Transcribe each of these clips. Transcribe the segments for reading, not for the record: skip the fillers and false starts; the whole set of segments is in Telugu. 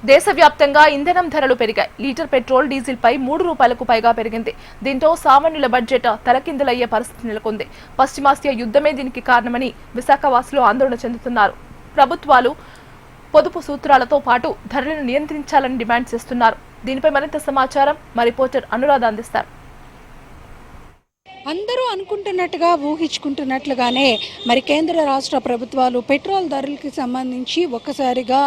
దేశవ్యాప్తంగా ఇంధనం ధరలు పెరిగాయి. లీటర్ పెట్రోల్, డీజిల్ పై 3 రూపాయలకు పైగా పెరిగింది. దీంతో సామాన్యుల బడ్జెట్ తలకిందులయ్యే పరిస్థితి నెలకొంది. పశ్చిమాసియా యుద్ధమే దీనికి కారణమని విశాఖవాసులు ఆందోళన చెందుతున్నారు. ప్రభుత్వాలు పొదుపు సూత్రాలతో పాటు ధరలను నియంత్రించాలని డిమాండ్ చేస్తున్నారు. దీనిపై మరింత సమాచారం మా రిపోర్టర్ అనురాధ అందిస్తారు. అందరూ అనుకుంటున్నట్టుగా ఊహించుకుంటున్నట్లుగానే మరి కేంద్ర రాష్ట్ర ప్రభుత్వాలు పెట్రోల్ ధరలకి సంబంధించి ఒక్కసారిగా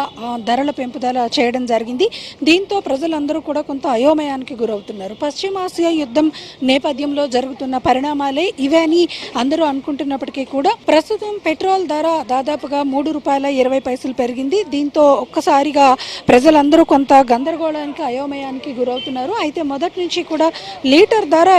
ధరల పెంపుదల చేయడం జరిగింది. దీంతో ప్రజలందరూ కూడా కొంత అయోమయానికి గురవుతున్నారు. పశ్చిమాసియా యుద్ధం నేపథ్యంలో జరుగుతున్న పరిణామాలే ఇవే అని అందరూ అనుకుంటున్నప్పటికీ కూడా ప్రస్తుతం పెట్రోల్ ధర దాదాపుగా ₹3.20 పెరిగింది. దీంతో ఒక్కసారిగా ప్రజలందరూ కొంత గందరగోళానికి అయోమయానికి గురవుతున్నారు. అయితే మొదటి నుంచి కూడా లీటర్ ధర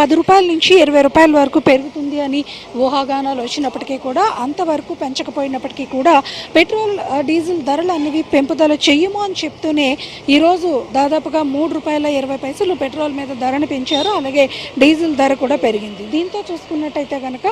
₹10 నుంచి ₹20 వరకు పెరుగుతుంది అని ఊహాగానాలు వచ్చినప్పటికీ కూడా అంతవరకు పెంచకపోయినప్పటికీ కూడా పెట్రోల్ డీజిల్ ధరలు అనేవి పెంపుదల చెయ్యము అని చెప్తూనే ఈరోజు దాదాపుగా ₹3.20 పెట్రోల్ మీద ధరను పెంచారు. అలాగే డీజిల్ ధర కూడా పెరిగింది. దీంతో చూసుకున్నట్టయితే కనుక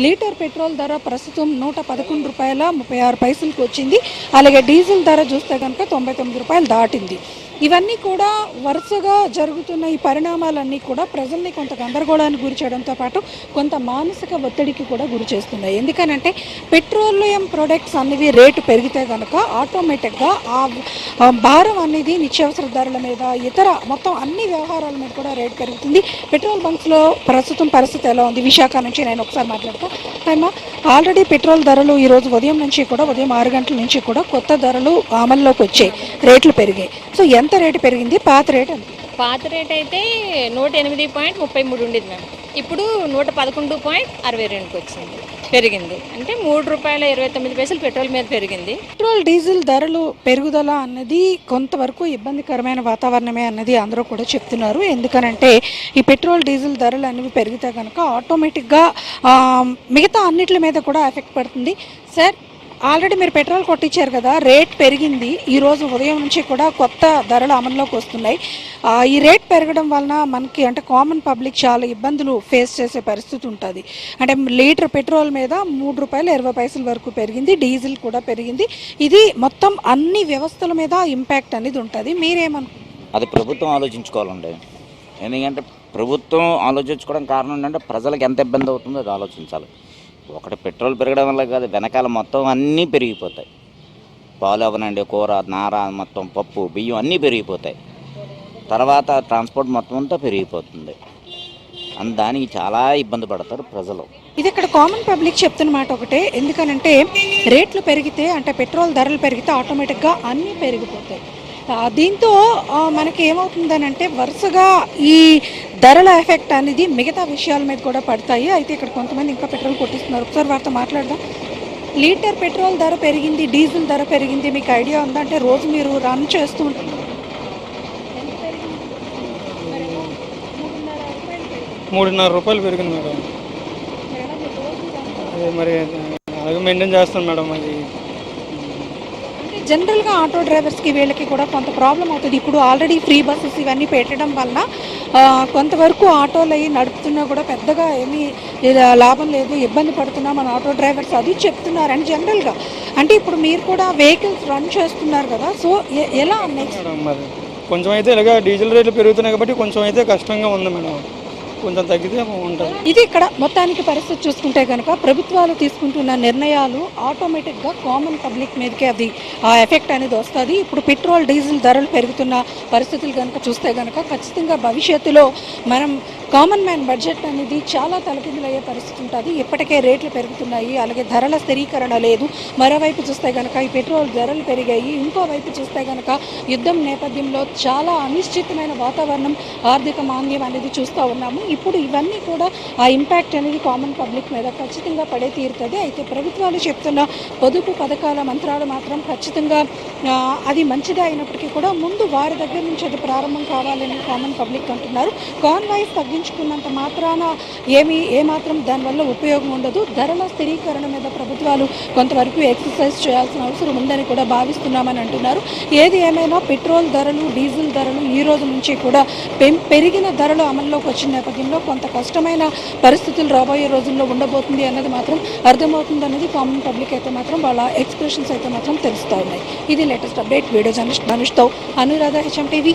లీటర్ పెట్రోల్ ధర ప్రస్తుతం ₹111.36 వచ్చింది. అలాగే డీజిల్ ధర చూస్తే కనుక ₹99 దాటింది. ఇవన్నీ కూడా వరుసగా జరుగుతున్న ఈ పరిణామాలన్నీ కూడా ప్రజల్ని కొంత గందరగోళానికి గురి చేయడంతో పాటు కొంత మానసిక ఒత్తిడికి కూడా గురి చేస్తున్నాయి. ఎందుకనంటే పెట్రోలియం ప్రొడక్ట్స్ అనేవి రేటు పెరిగితే కనుక ఆటోమేటిక్గా ఆ భారం అనేది నిత్యావసర ధరల మీద ఇతర మొత్తం అన్ని వ్యవహారాల మీద కూడా రేటు పెరుగుతుంది. పెట్రోల్ బంక్స్లో ప్రస్తుతం పరిస్థితి ఎలా ఉంది? విశాఖ నుంచి నేను ఒకసారి మాట్లాడతాను. ఆల్రెడీ పెట్రోల్ ధరలు ఈరోజు ఉదయం 6 గంటల నుంచి కూడా కొత్త ధరలు అమల్లోకి వచ్చాయి. రేట్లు పెరిగాయి. సో ఎంత రేటు పెరిగింది? పాత రేట్ అయితే 108.33 ఉండేది మ్యామ్. ఇప్పుడు 111.62 వచ్చింది, పెరిగింది. అంటే ₹3.29 పెట్రోల్ మీద పెరిగింది. పెట్రోల్ డీజిల్ ధరలు పెరుగుదల అన్నది కొంతవరకు ఇబ్బందికరమైన వాతావరణమే అన్నది అందరూ కూడా చెప్తున్నారు. ఎందుకనంటే ఈ పెట్రోల్ డీజిల్ ధరలు అనేవి పెరిగితే కనుక ఆటోమేటిక్గా మిగతా అన్నిటి మీద కూడా ఎఫెక్ట్ పడుతుంది. సార్, ఆల్రెడీ మీరు పెట్రోల్ కొట్టించారు కదా, రేట్ పెరిగింది. ఈరోజు ఉదయం నుంచి కూడా కొత్త ధరలు అమల్లోకి వస్తున్నాయి. ఈ రేట్ పెరగడం వలన మనకి అంటే కామన్ పబ్లిక్ చాలా ఇబ్బందులు ఫేస్ చేసే పరిస్థితి ఉంటుంది. అంటే లీటర్ పెట్రోల్ మీద ₹3.20 వరకు పెరిగింది. డీజిల్ కూడా పెరిగింది. ఇది మొత్తం అన్ని వ్యవస్థల మీద ఇంపాక్ట్ అనేది ఉంటుంది. మీరేమనుకుంటారు? అది ప్రభుత్వం ఆలోచించుకోవాలండి. ఎందుకంటే ప్రభుత్వం ఆలోచించుకోవడం కారణం ఏంటంటే ప్రజలకు ఎంత ఇబ్బంది అవుతుందో అది ఆలోచించాలి. ఒకటి పెట్రోల్ పెరగడం వల్ల కాదు, వెనకాల మొత్తం అన్నీ పెరిగిపోతాయి. పాలు అవనండి, కూర, నార, మొత్తం పప్పు, బియ్యం అన్నీ పెరిగిపోతాయి. తర్వాత ట్రాన్స్పోర్ట్ మొత్తం అంతా పెరిగిపోతుంది. దానికి చాలా ఇబ్బంది పడతారు ప్రజలు. ఇది ఇక్కడ కామన్ పబ్లిక్ చెప్తున్న మాట ఒకటే. ఎందుకనంటే రేట్లు పెరిగితే అంటే పెట్రోల్ ధరలు పెరిగితే ఆటోమేటిక్గా అన్నీ పెరిగిపోతాయి. దీంతో మనకి ఏమవుతుందనంటే వరుసగా ఈ ధరల ఎఫెక్ట్ అనేది మిగతా విషయాల మీద కూడా పడతాయి. అయితే ఇక్కడ కొంతమంది ఇంకా పెట్రోల్ కొట్టిస్తున్నారు. ఒకసారి వారితో మాట్లాడదాం. లీటర్ పెట్రోల్ ధర పెరిగింది, డీజిల్ ధర పెరిగింది. మీకు ఐడియా ఉందా? అంటే రోజు మీరు రన్ చేస్తూ ఉంటారు. ₹3.5 పెరిగింది మేడం. మరి అలాగే మెయింటైన్ చేస్తాను మేడం. అది జనరల్గా ఆటో డ్రైవర్స్కి వీళ్ళకి కూడా కొంత ప్రాబ్లం అవుతుంది. ఇప్పుడు ఆల్రెడీ ఫ్రీ బస్సెస్ ఇవన్నీ పెట్టడం వల్ల కొంతవరకు ఆటోలు అవి నడుపుతున్నా కూడా పెద్దగా ఏమీ లాభం లేదు, ఇబ్బంది పడుతున్నా మన ఆటో డ్రైవర్స్ అది చెప్తున్నారని జనరల్గా. అంటే ఇప్పుడు మీరు కూడా వెహికల్స్ రన్ చేస్తున్నారు కదా, సో ఎలా నెక్స్ట్? మరి కొంచెం అయితే ఇలాగ డీజిల్ రేట్లు పెరుగుతున్నాయి కాబట్టి కొంచెం అయితే కష్టంగా ఉంది మేడం. కొంచెం తగ్గితే ఉంటుంది. ఇది ఇక్కడ మొత్తానికి పరిస్థితి చూసుకుంటే కనుక ప్రభుత్వాలు తీసుకుంటున్న నిర్ణయాలు ఆటోమేటిక్గా కామన్ పబ్లిక్ మీదకే అది ఆ ఎఫెక్ట్ అనేది వస్తుంది. ఇప్పుడు పెట్రోల్ డీజిల్ ధరలు పెరుగుతున్న పరిస్థితులు కనుక చూస్తే కనుక ఖచ్చితంగా భవిష్యత్తులో మనం కామన్ మ్యాన్ బడ్జెట్ అనేది చాలా తలకిందులయ్యే పరిస్థితి ఉంటుంది. ఇప్పటికే రేట్లు పెరుగుతున్నాయి, అలాగే ధరల స్థిరీకరణ లేదు. మరోవైపు చూస్తే కనుక ఈ పెట్రోల్ ధరలు పెరిగాయి. ఇంకోవైపు చూస్తే కనుక యుద్ధం నేపథ్యంలో చాలా అనిశ్చితమైన వాతావరణం, ఆర్థిక మాంద్యం అనేది చూస్తూ ఉన్నాము. ఇప్పుడు ఇవన్నీ కూడా ఆ ఇంపాక్ట్ అనేది కామన్ పబ్లిక్ మీద ఖచ్చితంగా పడే తీరుతుంది. అయితే ప్రభుత్వాలు చెప్తున్న పొదుపు పథకాల మంత్రాలు మాత్రం ఖచ్చితంగా అది మంచిదే అయినప్పటికీ కూడా ముందు వారి దగ్గర నుంచి అది ప్రారంభం కావాలని కామన్ పబ్లిక్ అంటున్నారు. కాన్వాయిస్ తగ్గించుకున్నంత మాత్రాన ఏమాత్రం దానివల్ల ఉపయోగం ఉండదు. ధరల స్థిరీకరణ మీద ప్రభుత్వాలు కొంతవరకు ఎక్సర్సైజ్ చేయాల్సిన అవసరం ఉందని కూడా భావిస్తున్నామని అంటున్నారు. ఏది ఏమైనా పెట్రోల్ ధరలు, డీజిల్ ధరలు ఈ రోజు నుంచి కూడా పెరిగిన ధరలు అమల్లోకి వచ్చిన నేపథ్యంలో నేపథ్యంలో కొంత కష్టమైన పరిస్థితులు రాబోయే రోజుల్లో ఉండబోతుంది అన్నది మాత్రం అర్థమవుతుంది అనేది కామన్ పబ్లిక్ అయితే మాత్రం వాళ్ళ ఎక్స్ప్రెషన్స్ అయితే మాత్రం తెలుస్తూ ఉన్నాయి. ఇది లేటెస్ట్ అప్డేట్. వీడియో జర్నలిస్ట్ ధనుష్తో అనురాధ, HM TV.